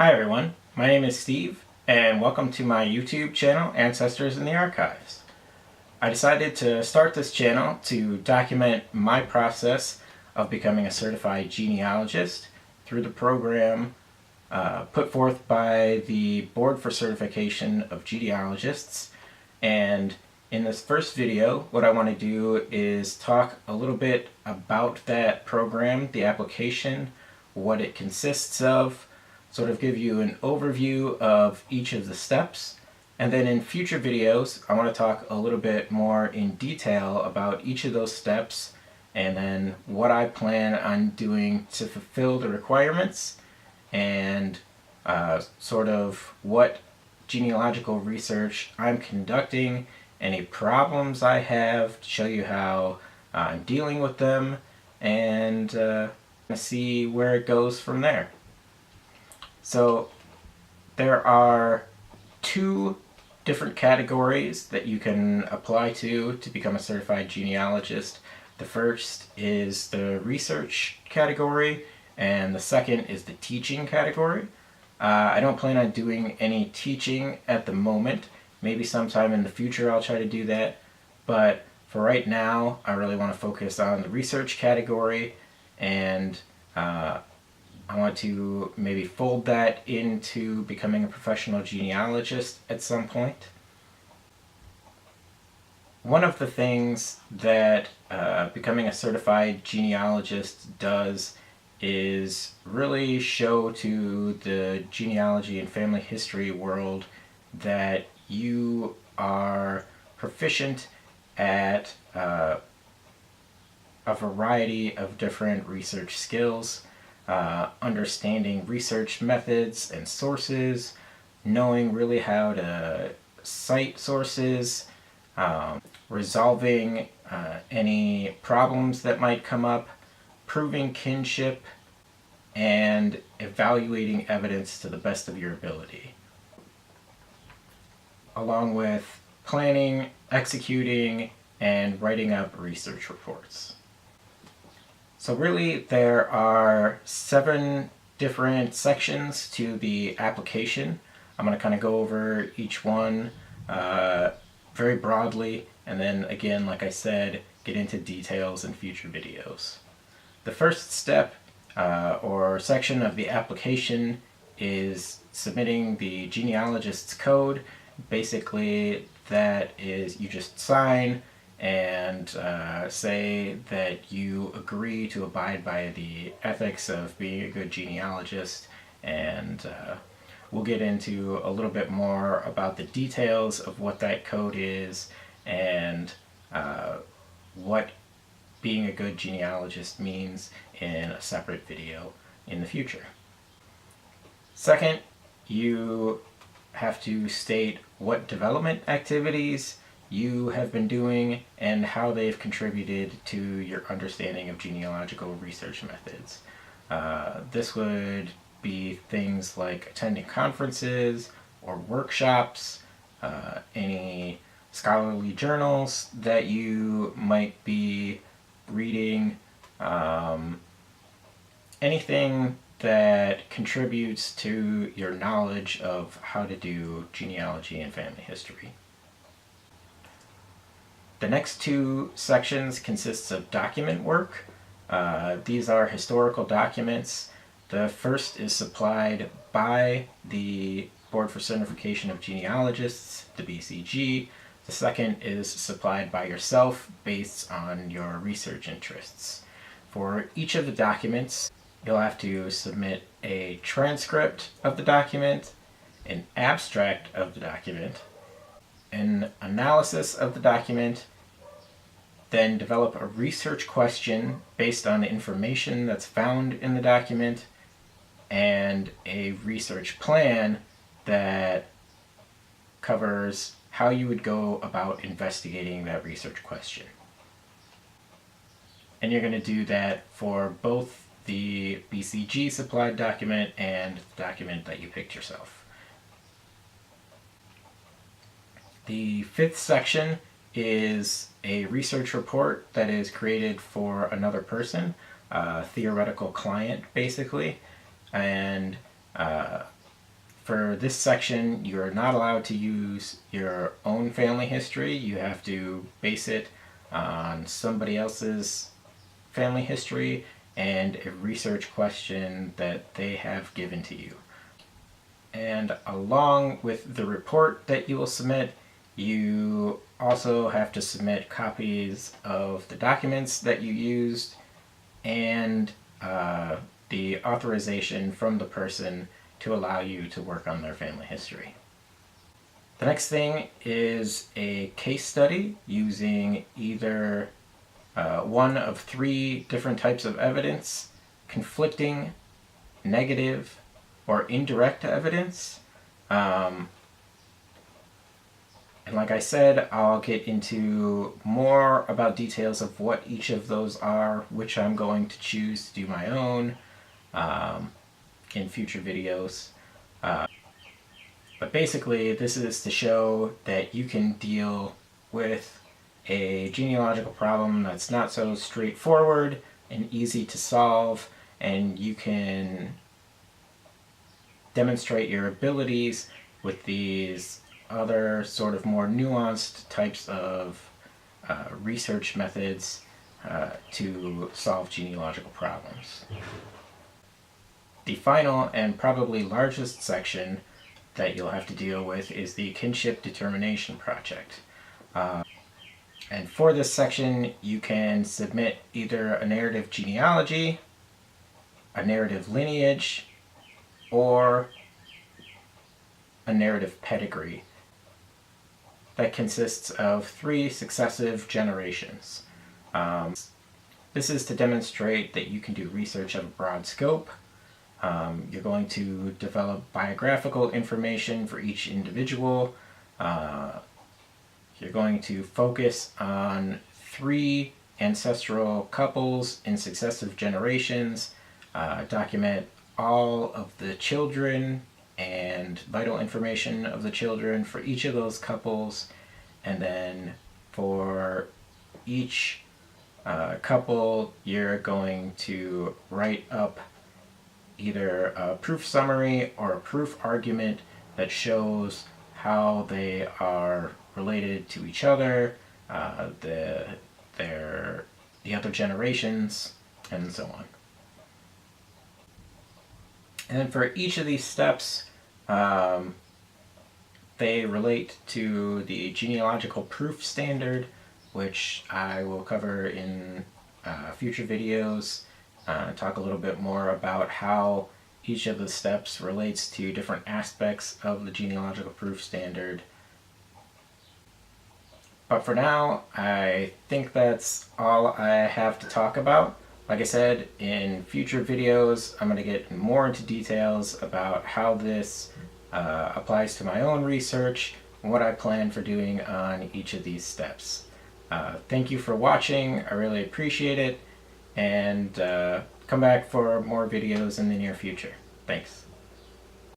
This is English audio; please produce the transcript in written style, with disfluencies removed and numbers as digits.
Hi everyone, my name is Steve, and welcome to my YouTube channel, Ancestors in the Archives. I decided to start this channel to document my process of becoming a certified genealogist through the program put forth by the Board for Certification of Genealogists. And in this first video, what I want to do is talk a little bit about that program, the application, what it consists of, sort of give you an overview of each of the steps. And then in future videos, I want to talk a little bit more in detail about each of those steps and then what I plan on doing to fulfill the requirements and sort of what genealogical research I'm conducting, any problems I have, to show you how I'm dealing with them, and see where it goes from there. So there are two different categories that you can apply to become a certified genealogist. The first is the research category, and the second is the teaching category. I don't plan on doing any teaching at the moment. Maybe sometime in the future I'll try to do that, but for right now I really want to focus on the research category, and I want to maybe fold that into becoming a professional genealogist at some point. One of the things that becoming a certified genealogist does is really show to the genealogy and family history world that you are proficient at a variety of different research skills. Understanding research methods and sources, knowing really how to cite sources, resolving any problems that might come up, proving kinship, and evaluating evidence to the best of your ability, along with planning, executing, and writing up research reports. So really there are 7 different sections to the application. I'm going to kind of go over each one very broadly, and then again, like I said, get into details in future videos. The first step or section of the application is submitting the genealogist's code. Basically, that is you just sign and say that you agree to abide by the ethics of being a good genealogist, and we'll get into a little bit more about the details of what that code is and what being a good genealogist means in a separate video in the future. Second, you have to state what development activities you have been doing and how they've contributed to your understanding of genealogical research methods. This would be things like attending conferences or workshops, any scholarly journals that you might be reading, anything that contributes to your knowledge of how to do genealogy and family history. The next 2 sections consists of document work. These are historical documents. The first is supplied by the Board for Certification of Genealogists, the BCG. The second is supplied by yourself based on your research interests. For each of the documents, you'll have to submit a transcript of the document, an abstract of the document, an analysis of the document, then develop a research question based on the information that's found in the document, and a research plan that covers how you would go about investigating that research question. And you're going to do that for both the BCG supplied document and the document that you picked yourself. The 5th section is a research report that is created for another person, a theoretical client basically, and For this section, you're not allowed to use your own family history. You have to base it on somebody else's family history and a research question that they have given to you. And along with the report that you will submit, you also have to submit copies of the documents that you used and the authorization from the person to allow you to work on their family history. The next thing is a case study using either one of 3 different types of evidence: conflicting, negative, or indirect evidence. And like I said, I'll get into more about details of what each of those are, which I'm going to choose to do my own in future videos. But basically, this is to show that you can deal with a genealogical problem that's not so straightforward and easy to solve, and you can demonstrate your abilities with these other sort of more nuanced types of research methods to solve genealogical problems. The final and probably largest section that you'll have to deal with is the kinship determination project. And for this section, you can submit either a narrative genealogy, a narrative lineage, or a narrative pedigree that consists of 3 successive generations. This is to demonstrate that you can do research of a broad scope. You're going to develop biographical information for each individual. You're going to focus on 3 ancestral couples in successive generations, document all of the children and vital information of the children for each of those couples, and then for each couple you're going to write up either a proof summary or a proof argument that shows how they are related to each other, the other generations, and so on. And then for each of these steps, they relate to the genealogical proof standard, which I will cover in future videos. Talk a little bit more about how each of the steps relates to different aspects of the genealogical proof standard. But for now, I think that's all I have to talk about. Like I said, in future videos, I'm going to get more into details about how this applies to my own research and what I plan for doing on each of these steps. Thank you for watching. I really appreciate it. And come back for more videos in the near future. Thanks.